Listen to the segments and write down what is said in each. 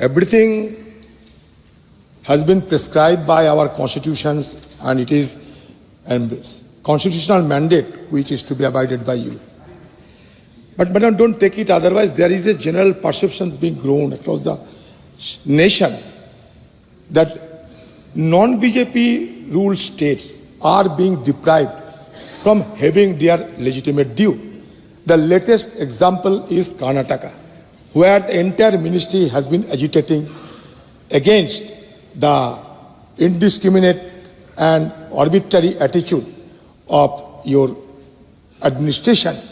Everything has been prescribed by our constitutions, and it is a constitutional mandate which is to be abided by you. But madam, don't take it otherwise. There is a general perception being grown across the nation that non-BJP ruled states are being deprived from having their legitimate due. The latest example is Karnataka, where the entire ministry has been agitating against the indiscriminate and arbitrary attitude of your administrations.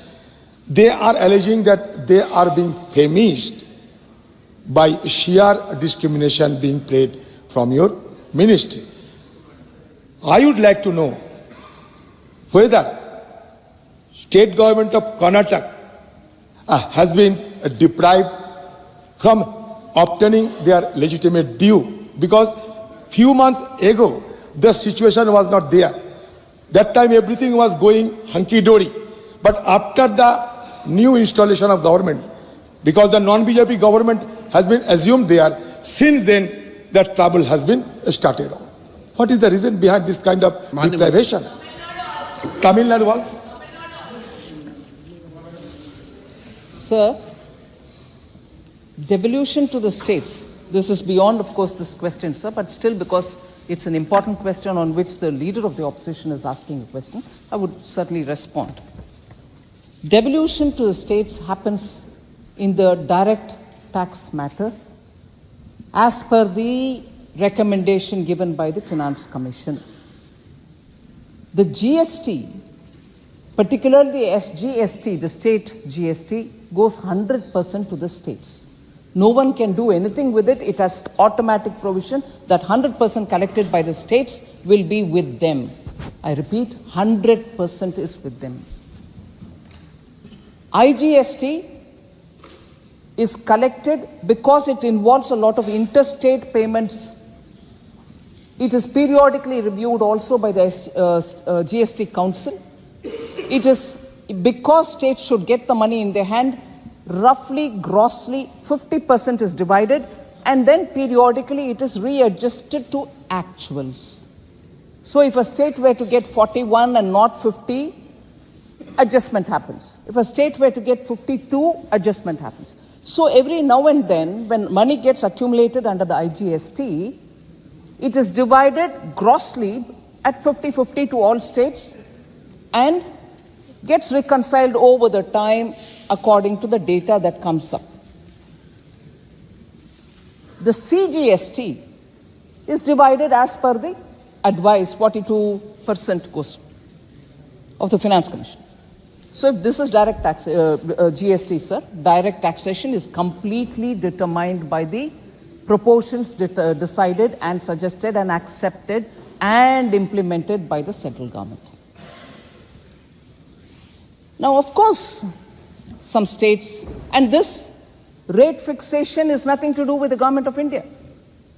They are alleging that they are being famished by sheer discrimination being played from your ministry. I would like to know whether state government of Karnataka has been deprived from obtaining their legitimate due, because few months ago the situation was not there. That time everything was going hunky-dory. But after the new installation of government, because the non-BJP government has been assumed there, since then the trouble has been started on. What is the reason behind this kind of deprivation? Tamil Nadu was? Sir, devolution to the states, this is beyond, of course, this question, sir, but still, because it's an important question on which the leader of the opposition is asking a question, I would certainly respond. Devolution to the states happens in the direct tax matters as per the recommendation given by the Finance Commission. The GST, particularly the SGST, the state GST, goes 100% to the states. No one can do anything with it. It has automatic provision that 100% collected by the states will be with them. I repeat, 100% is with them. IGST is collected because it involves a lot of interstate payments. It is periodically reviewed also by the GST Council. It is because states should get the money in their hand, roughly, grossly, 50% is divided, and then periodically it is readjusted to actuals. So if a state were to get 41 and not 50, adjustment happens. If a state were to get 52, adjustment happens. So every now and then, when money gets accumulated under the IGST, it is divided grossly at 50-50 to all states and gets reconciled over the time according to the data that comes up. The CGST is divided as per the advice, 42% goes of the Finance Commission. So if this is direct tax, GST, sir, direct taxation is completely determined by the proportions decided and suggested and accepted and implemented by the central government. Now, of course, some states, and this rate fixation is nothing to do with the government of India.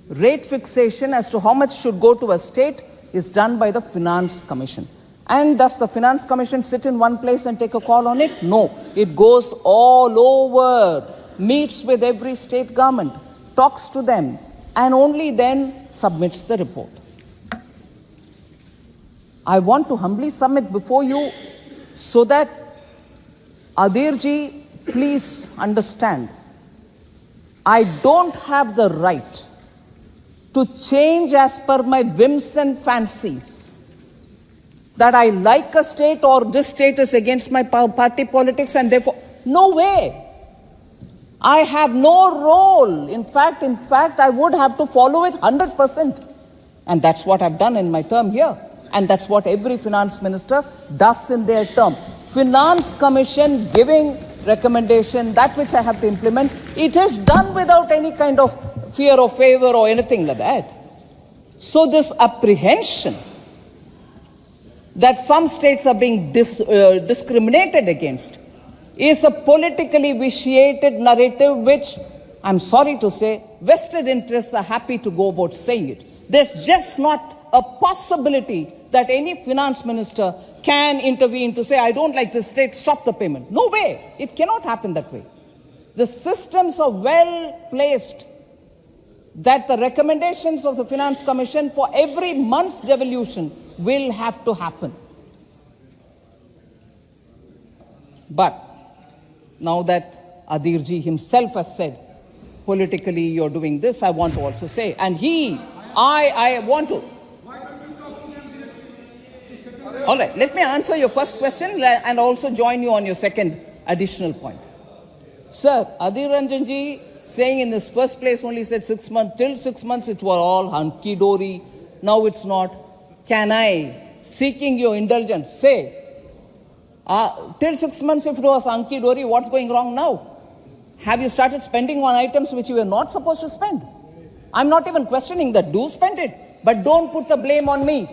Rate fixation as to how much should go to a state is done by the Finance Commission. And does the Finance Commission sit in one place and take a call on it? No. It goes all over, meets with every state government, talks to them, and only then submits the report. I want to humbly submit before you so that Adhir ji, please understand, I don't have the right to change as per my whims and fancies. That I like a state or this state is against my party politics and therefore, no way. I have no role. In fact, I would have to follow it 100%. And that's what I've done in my term here. And that's what every finance minister does in their term. Finance Commission giving recommendation, that which I have to implement, it is done without any kind of fear or favor or anything like that. So this apprehension that some states are being discriminated against is a politically vitiated narrative which, I'm sorry to say, vested interests are happy to go about saying it. There's just not a possibility that any finance minister can intervene to say, I don't like this state, stop the payment. No way. It cannot happen that way. The systems are well placed that the recommendations of the Finance Commission for every month's devolution will have to happen. But now that Adhir ji himself has said, politically you're doing this, I want to also say, and I want to. All right, let me answer your first question and also join you on your second additional point. Sir, Adhir Ranjan ji saying in this first place only said 6 months, till 6 months it was all hunky-dory, now it's not. Can I, seeking your indulgence, say, till 6 months if it was hunky-dory, what's going wrong now? Have you started spending on items which you were not supposed to spend? I'm not even questioning that, do spend it, but don't put the blame on me.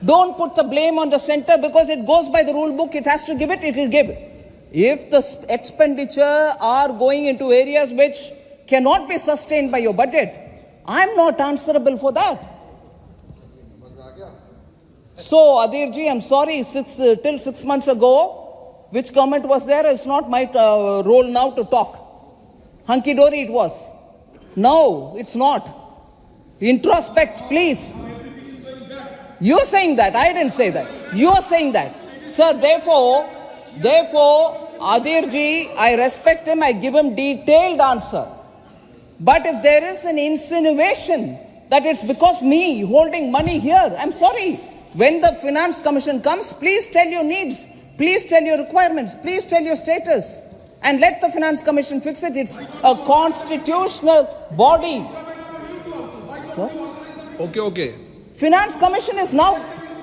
Don't put the blame on the center because it goes by the rule book, it has to give it, it will give it. If the expenditure are going into areas which cannot be sustained by your budget, I'm not answerable for that. So, Adhir ji, I'm sorry, till 6 months ago, which government was there, it's not my role now to talk. Hunky-dory it was. No, it's not. Introspect, please. You're saying that, I didn't say that. You're saying that. Sir, therefore, Adhir ji, I respect him, I give him detailed answer. But if there is an insinuation that it's because me holding money here, I'm sorry. When the Finance Commission comes, please tell your needs, please tell your requirements, please tell your status, and let the Finance Commission fix it. It's a constitutional body. Sir? Okay. Finance Commission is now...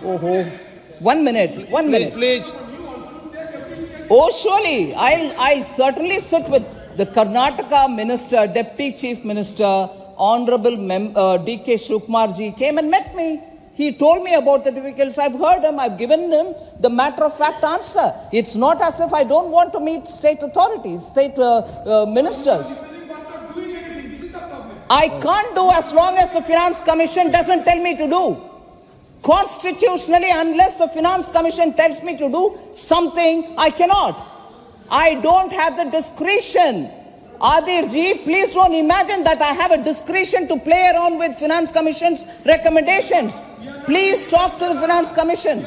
Oh, 1 minute. Please. Oh, surely. I'll certainly sit with the Karnataka Minister, Deputy Chief Minister, Honorable D.K. Shivkumar ji came and met me. He told me about the difficulties. I've heard him. I've given him the matter-of-fact answer. It's not as if I don't want to meet state authorities, state ministers. I can't do as long as the Finance Commission doesn't tell me to do. Constitutionally, unless the Finance Commission tells me to do something, I cannot. I don't have the discretion. Adhir ji, please don't imagine that I have a discretion to play around with Finance Commission's recommendations. Please talk to the Finance Commission.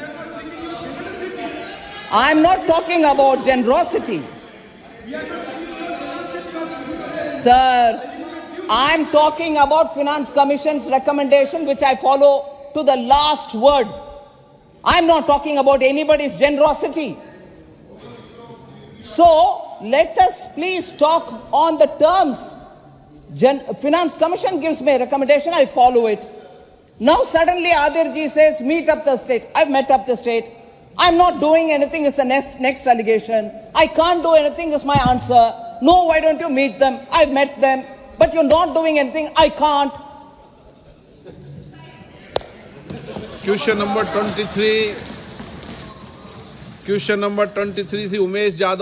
I'm not talking about generosity. Sir, I'm talking about Finance Commission's recommendation, which I follow to the last word. I'm not talking about anybody's generosity. So, let us please talk on the terms. Finance Commission gives me a recommendation, I follow it. Now suddenly Adhir ji says, meet up the state. I've met up the state. I'm not doing anything is the next allegation. I can't do anything is my answer. No, why don't you meet them? I've met them. But you're not doing anything. I can't. Question number 23. Question number 23 is Umesh Jadhav.